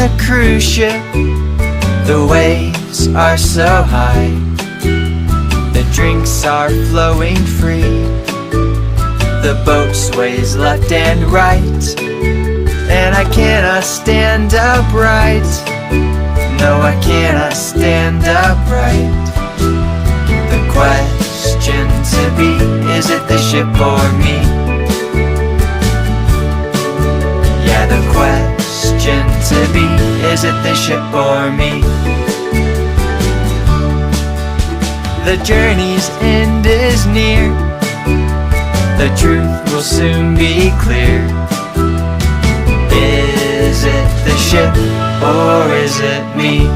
a cruise ship. The waves are so high, the drinks are flowing free. The boat sways left and right, and I cannot stand upright. No, I cannot stand upright. The question to be, is it the ship or me? Yeah, the question to be, is it the ship or me? The journey's end is near, the truth will soon be clear. Is it the ship or is it me?